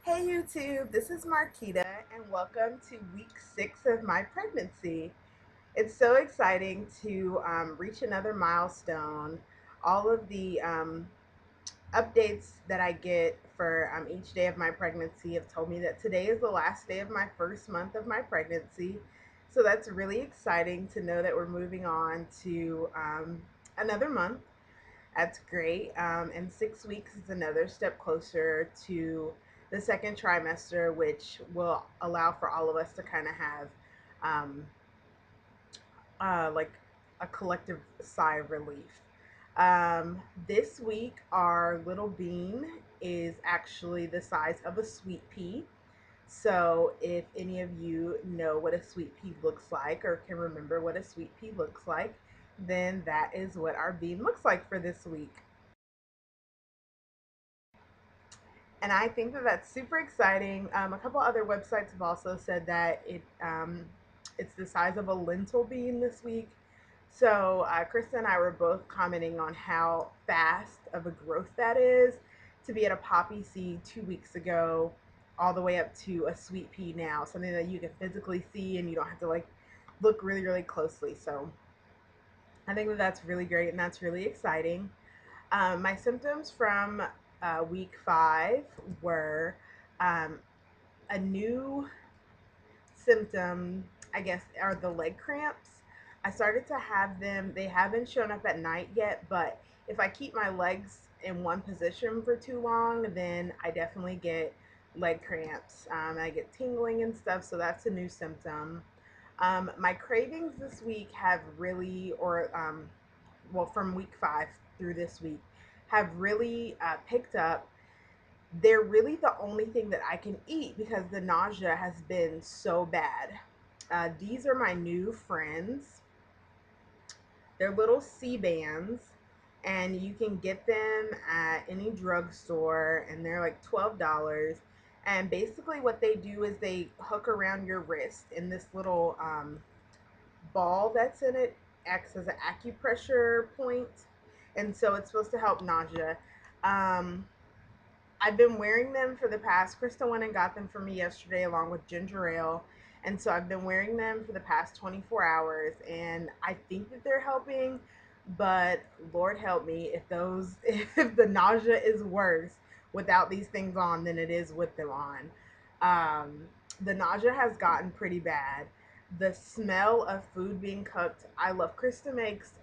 Hey YouTube, this is Marquita and welcome to week 6 of my pregnancy. It's so exciting to reach another milestone. All of the updates that I get for each day of my pregnancy have told me that today is the last day of my first month of my pregnancy. So that's really exciting to know that we're moving on to another month. That's great. And 6 weeks is another step closer to the second trimester, which will allow for all of us to kind of have um, like a collective sigh of relief. This week, our little bean is actually the size of a sweet pea. So, if any of you know what a sweet pea looks like or can remember what a sweet pea looks like, then that is what our bean looks like for this week. And I think that that's super exciting. A couple other websites have also said that it's the size of a lentil bean this week. So Krista and I were both commenting on how fast of a growth that is to be at a poppy seed 2 weeks ago, all the way up to a sweet pea now, something that you can physically see and you don't have to like look really, really closely. So I think that that's really great and that's really exciting. My symptoms from week 5 were um, a new symptom, I guess, are the leg cramps. I started to have them. They haven't shown up at night yet, but if I keep my legs in one position for too long, then I definitely get leg cramps. I get tingling and stuff, so that's a new symptom. My cravings this week have really, well, from week 5 through this week, have really picked up. They're really the only thing that I can eat because the nausea has been so bad. These are my new friends. They're little C bands, and you can get them at any drugstore, and they're like $12. And basically, what they do is they hook around your wrist in this little ball that's in it, acts as an acupressure point, and so it's supposed to help nausea. Um, I've been wearing them for the past. Krista went and got them for me yesterday along with ginger ale, and so I've been wearing them for the past 24 hours, and I think that they're helping. But Lord help me if those if the nausea is worse without these things on than it is with them on. Um, the nausea has gotten pretty bad. The smell of food being cooked. I love Krista makes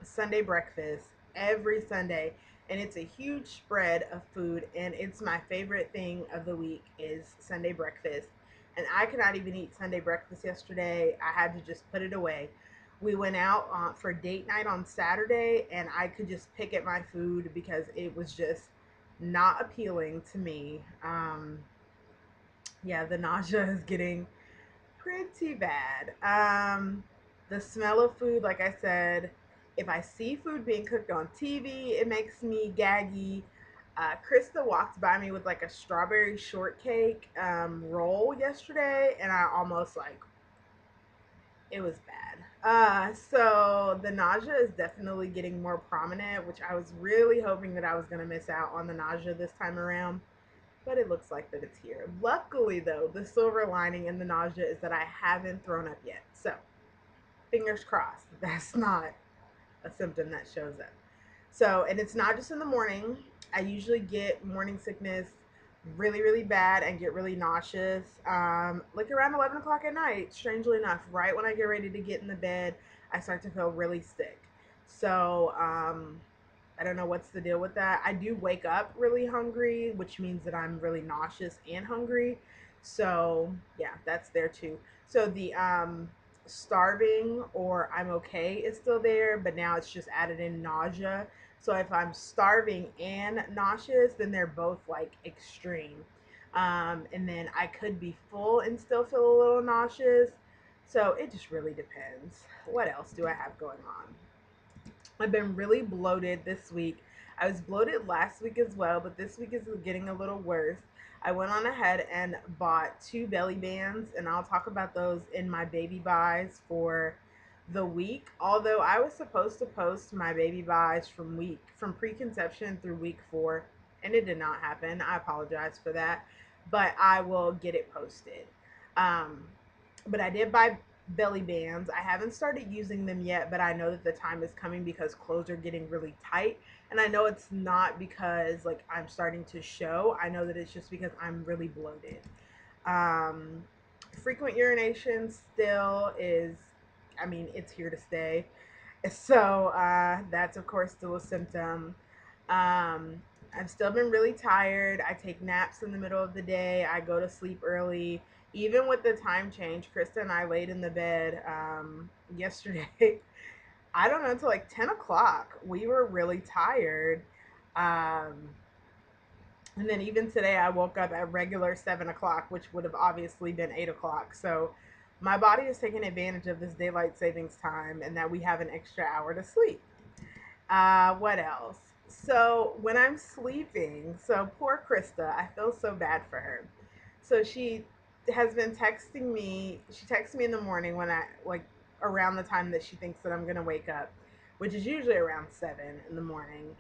Sunday breakfast every Sunday, and it's a huge spread of food, and it's my favorite thing of the week is Sunday breakfast. And I could not even eat Sunday breakfast yesterday. I had to just put it away. We went out for date night on Saturday, and I could just pick at my food because it was just not appealing to me. Yeah, the nausea is getting pretty bad. The smell of food, like I said, if I see food being cooked on TV, it makes me gaggy. Krista walked by me with like a strawberry shortcake roll yesterday, and I almost like it was bad. So the nausea is definitely getting more prominent, which I was really hoping that I was going to miss out on the nausea this time around, but it looks like that it's here. Luckily, though, the silver lining in the nausea is that I haven't thrown up yet. So, fingers crossed, that's not a symptom that shows up. So, and it's not just in the morning. I usually get morning sickness really, really bad and get really nauseous. Like around 11 o'clock at night, strangely enough, right when I get ready to get in the bed, I start to feel really sick. So, I don't know what's the deal with that. I do wake up really hungry, which means that I'm really nauseous and hungry. So, yeah, that's there too. So the starving or I'm okay is still there, but now it's just added in nausea. So if I'm starving and nauseous, then they're both like extreme. And then I could be full and still feel a little nauseous. So it just really depends. What else do I have going on? I've been really bloated this week. I was bloated last week as well, but this week is getting a little worse. I went on ahead and bought 2 belly bands, and I'll talk about those in my baby buys for the week. Although I was supposed to post my baby buys from preconception through week 4, and it did not happen. I apologize for that. but I will get it posted. Um, but I did buy belly bands. I haven't started using them yet, but I know that the time is coming because clothes are getting really tight. And I know it's not because like I'm starting to show. I know that it's just because I'm really bloated. Um, Frequent urination still is, I mean, it's here to stay. So that's of course still a symptom. Um, I've still been really tired. I take naps in the middle of the day. I go to sleep early. Even with the time change, Krista and I laid in the bed yesterday. I don't know, until like 10 o'clock. We were really tired. Um, and then even today, I woke up at regular 7 o'clock, which would have obviously been 8 o'clock. So my body is taking advantage of this daylight savings time and that we have an extra hour to sleep. What else? So when I'm sleeping, so poor Krista, I feel so bad for her. So she has been texting me. She texts me in the morning when I like around the time that she thinks that I'm gonna wake up, which is usually around 7 in the morning.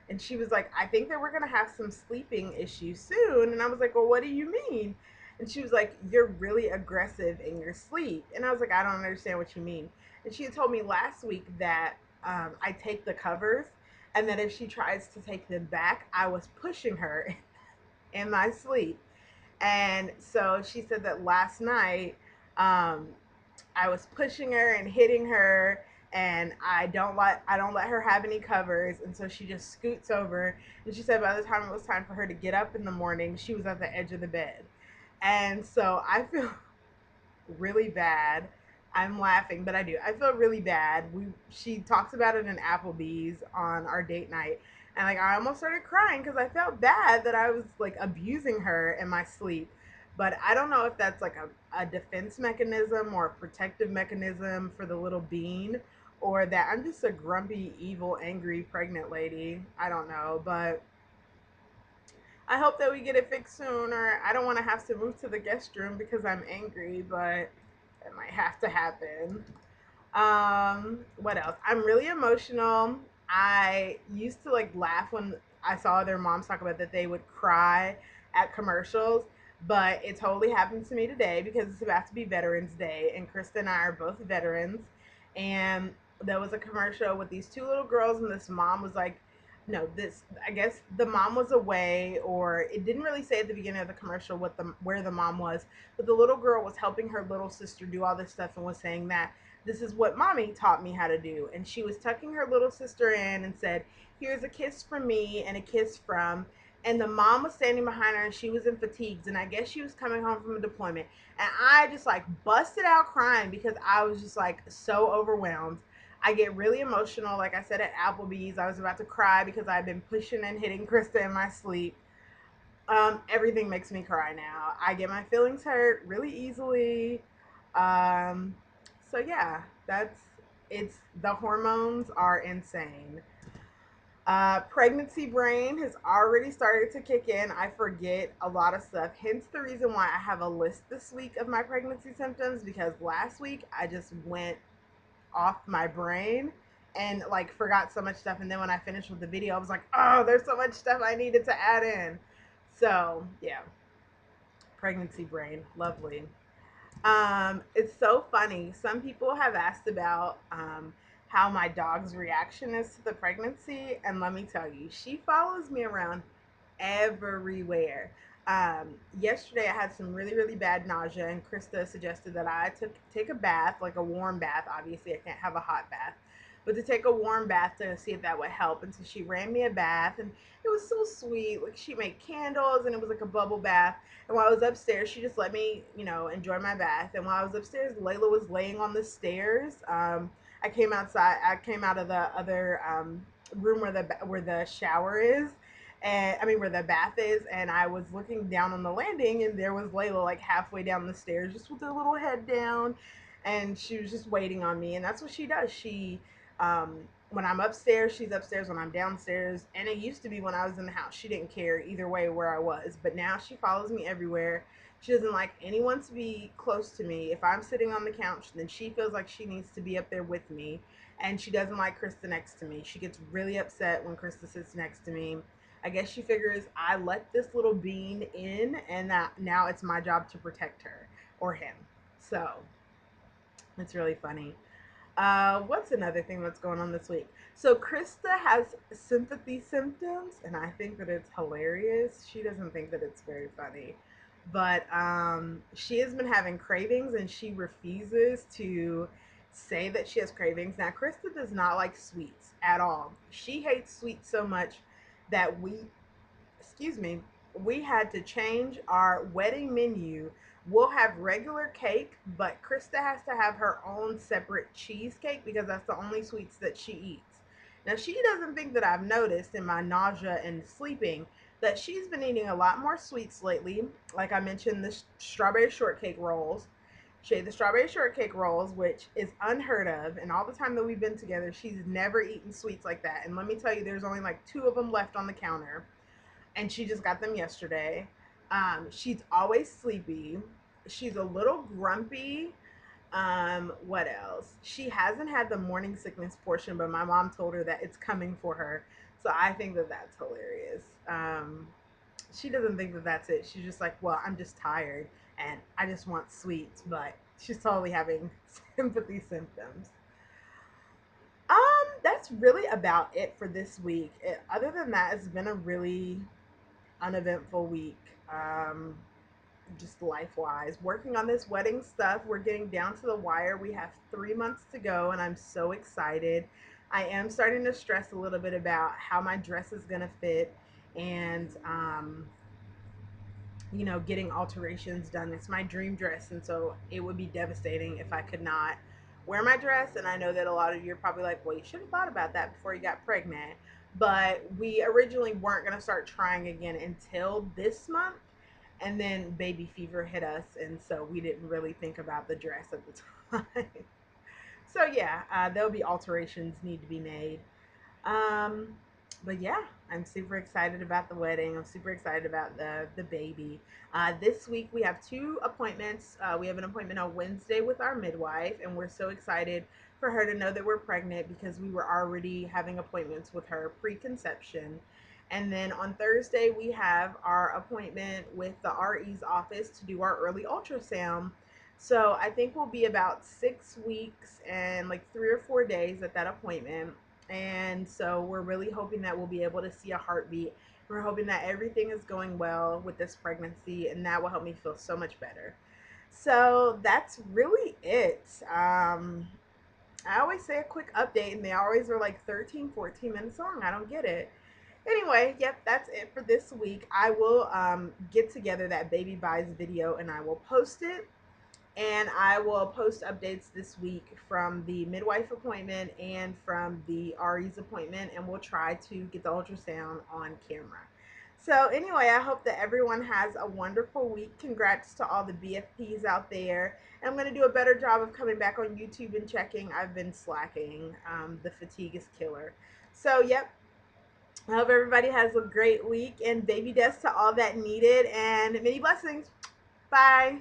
And she was like, I think that we're gonna have some sleeping issues soon. And I was like, well, what do you mean? And she was like, you're really aggressive in your sleep. And I was like, I don't understand what you mean. And she had told me last week that I take the covers, and that if she tries to take them back, I was pushing her in my sleep. And so she said that last night, um, I was pushing her and hitting her, and I don't let her have any covers, and so she just scoots over. And she said by the time it was time for her to get up in the morning, she was at the edge of the bed. And so I feel really bad. I'm laughing, but I do. I feel really bad. She talks about it in Applebee's on our date night, and like I almost started crying because I felt bad that I was like abusing her in my sleep. But I don't know if that's like a defense mechanism or a protective mechanism for the little bean, or that I'm just a grumpy, evil, angry, pregnant lady. I don't know, but I hope that we get it fixed soon, or I don't want to have to move to the guest room because I'm angry, but it might have to happen. What else? I'm really emotional. I used to like laugh when I saw their moms talk about that they would cry at commercials, but it totally happened to me today because it's about to be Veterans Day, and Krista and I are both veterans. And there was a commercial with these two little girls, and this mom was like, no, this, I guess the mom was away, or it didn't really say at the beginning of the commercial what the where the mom was, but the little girl was helping her little sister do all this stuff and was saying that this is what mommy taught me how to do. And she was tucking her little sister in and said, here's a kiss from me and a kiss from. And the mom was standing behind her, and she was in fatigues. And I guess she was coming home from a deployment. And I just like busted out crying because I was just like so overwhelmed. I get really emotional. Like I said at Applebee's, I was about to cry because I've been pushing and hitting Krista in my sleep. Everything makes me cry now. I get my feelings hurt really easily. Um, so yeah, that's it's the hormones are insane. Pregnancy brain has already started to kick in. I forget a lot of stuff. Hence the reason why I have a list this week of my pregnancy symptoms, because last week I just went off my brain and like forgot so much stuff. And then when I finished with the video, I was like, oh, there's so much stuff I needed to add in. So yeah, pregnancy brain, lovely. It's so funny. Some people have asked about how my dog's reaction is to the pregnancy, and let me tell you, she follows me around everywhere. Yesterday, I had some really, really bad nausea, and Krista suggested that I take a bath, like a warm bath. Obviously, I can't have a hot bath, but to take a warm bath to see if that would help. And so she ran me a bath, and it was so sweet. Like she made candles, and it was like a bubble bath. And while I was upstairs, she just let me, enjoy my bath. And while I was upstairs, Layla was laying on the stairs. I came outside. I came out of the other room where the shower is, and I mean where the bath is, and I was looking down on the landing, and there was Layla like halfway down the stairs, just with her little head down, and she was just waiting on me. And that's what she does. When I'm upstairs, she's upstairs. When I'm downstairs, and it used to be when I was in the house, she didn't care either way where I was. But now she follows me everywhere. She doesn't like anyone to be close to me. If I'm sitting on the couch, then she feels like she needs to be up there with me. And she doesn't like Krista next to me. She gets really upset when Krista sits next to me. I guess she figures I let this little being in, and that now it's my job to protect her or him. So it's really funny. What's another thing that's going on this week? So Krista has sympathy symptoms, and I think that it's hilarious. She doesn't think that it's very funny, but she has been having cravings, and she refuses to say that she has cravings. Now, Krista does not like sweets at all. She hates sweets so much that excuse me, we had to change our wedding menu. We'll have regular cake, but Krista has to have her own separate cheesecake because that's the only sweets that she eats. Now, she doesn't think that I've noticed in my nausea and sleeping that she's been eating a lot more sweets lately. Like I mentioned, the strawberry shortcake rolls. She ate the strawberry shortcake rolls, which is unheard of. And all the time that we've been together, she's never eaten sweets like that. And let me tell you, there's only like two of them left on the counter, and she just got them yesterday. She's always sleepy. She's a little grumpy. What else? She hasn't had the morning sickness portion, but my mom told her that it's coming for her. So I think that that's hilarious. She doesn't think that that's it. She's just like, well, I'm just tired and I just want sweets, but she's totally having sympathy symptoms. That's really about it for this week. Other than that, it's been a really uneventful week. Just life wise, working on this wedding stuff. We're getting down to the wire. We have 3 months to go, and I'm so excited. I am starting to stress a little bit about how my dress is going to fit, and getting alterations done. It's my dream dress, and so it would be devastating if I could not wear my dress. And I know that a lot of you are probably like, well, you should have thought about that before you got pregnant. But we originally weren't going to start trying again until this month, and then baby fever hit us, and so we didn't really think about the dress at the time. So yeah, there'll be alterations need to be made. um, but yeah, I'm super excited about the wedding. I'm super excited about the baby. This week we have two appointments. We have an appointment on Wednesday with our midwife, and we're so excited for her to know that we're pregnant because we were already having appointments with her pre-conception. And then on Thursday we have our appointment with the RE's office to do our early ultrasound. So I think we'll be about 6 weeks and like 3 or 4 days at that appointment. And so we're really hoping that we'll be able to see a heartbeat. We're hoping that everything is going well with this pregnancy, and that will help me feel so much better. So that's really it. I always say a quick update, and they always are like 13, 14 minutes long. I don't get it. Anyway, yep, that's it for this week. I will get together that baby buys video, and I will post it. And I will post updates this week from the midwife appointment and from the RE's appointment, and we'll try to get the ultrasound on camera. So anyway, I hope that everyone has a wonderful week. Congrats to all the BFPs out there. And I'm going to do a better job of coming back on YouTube and checking. I've been slacking. The fatigue is killer. So, yep. I hope everybody has a great week, and baby deaths to all that needed, and many blessings. Bye.